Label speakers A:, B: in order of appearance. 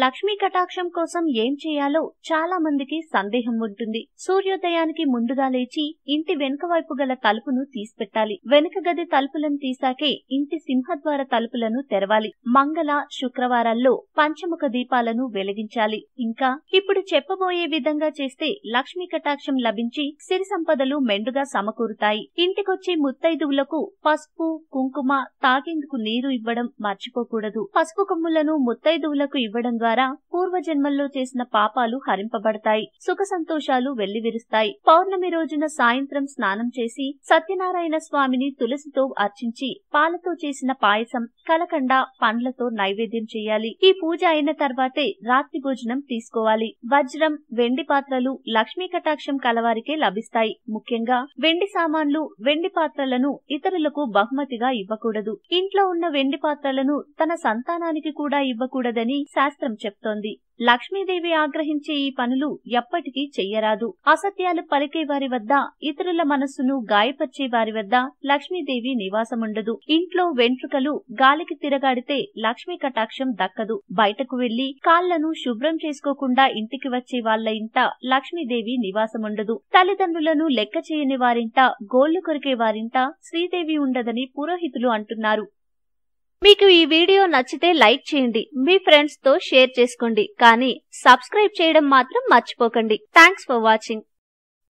A: లక్ష్మీ కటాక్షం కోసం ఏం చేయాలో చాలా మందికి సందేహం ఉంటుంది. సూర్యోదయానికి ముందుగా లేచి ఇంటి వెనుక వైపు గల తలుపును తీసిపెట్టాలి. వెనుక గది తలుపులను తీసాకే ఇంటి సింహద్వార తలుపులను తెరవాలి. మంగళ, శుక్రవారాల్లో పంచముఖ దీపాలను వెలిగించాలి. ఇంకా ఇప్పుడు చెప్పబోయే విధంగా చేస్తే లక్ష్మీ కటాక్షం లభించి సిరి సంపదలు మెండుగా సమకూరుతాయి. ఇంటికొచ్చే ముత్తైదువులకు పసుపు, కుంకుమ, తాగేందుకు నీరు ఇవ్వడం మర్చిపోకూడదు. పసుపు కొమ్ములను ముత్తైదువులకు ఇవ్వడం ద్వారా పూర్వజన్మల్లో చేసిన పాపాలు హరింపబడతాయి. సుఖ సంతోషాలు వెల్లివిరుస్తాయి. పౌర్ణమి రోజున సాయంత్రం స్నానం చేసి సత్యనారాయణ స్వామిని తులసితో అర్చించి పాలతో చేసిన పాయసం, కలకండ, పండ్లతో నైవేద్యం చేయాలి. ఈ పూజ అయిన తర్వాతే రాత్రి భోజనం తీసుకోవాలి. వజ్రం, వెండి పాత్రలు లక్ష్మీ కటాక్షం కలవారికే లభిస్తాయి. ముఖ్యంగా వెండి సామాన్లు, వెండి పాత్రలను ఇతరులకు బహుమతిగా ఇవ్వకూడదు. ఇంట్లో ఉన్న వెండి పాత్రలను తన సంతానానికి కూడా ఇవ్వకూడదని శాస్త్రం చెప్తోంది. లక్ష్మీదేవి ఆగ్రహించే ఈ పనులు ఎప్పటికీ చెయ్యరాదు. అసత్యాలు పలికే వారి వద్ద, ఇతరుల మనస్సును గాయపరిచే వారి వద్ద లక్ష్మీదేవి నివాసముండదు. ఇంట్లో వెంట్రుకలు గాలికి తిరగాడితే లక్ష్మీ కటాక్షం దక్కదు. బయటకు వెళ్లి కాళ్లను శుభ్రం చేసుకోకుండా ఇంటికి వచ్చే వాళ్ల ఇంట లక్ష్మీదేవి నివాసముండదు. తల్లిదండ్రులను లెక్క చేయని వారింట, గోళ్లు కొరికే వారింట శ్రీదేవి ఉండదని పురోహితులు అంటున్నారు. మీకు ఈ వీడియో నచ్చితే లైక్ చేయండి, మీ ఫ్రెండ్స్ తో షేర్ చేసుకోండి, కానీ సబ్స్క్రైబ్ చేయడం మాత్రం మర్చిపోకండి. Thanks for watching.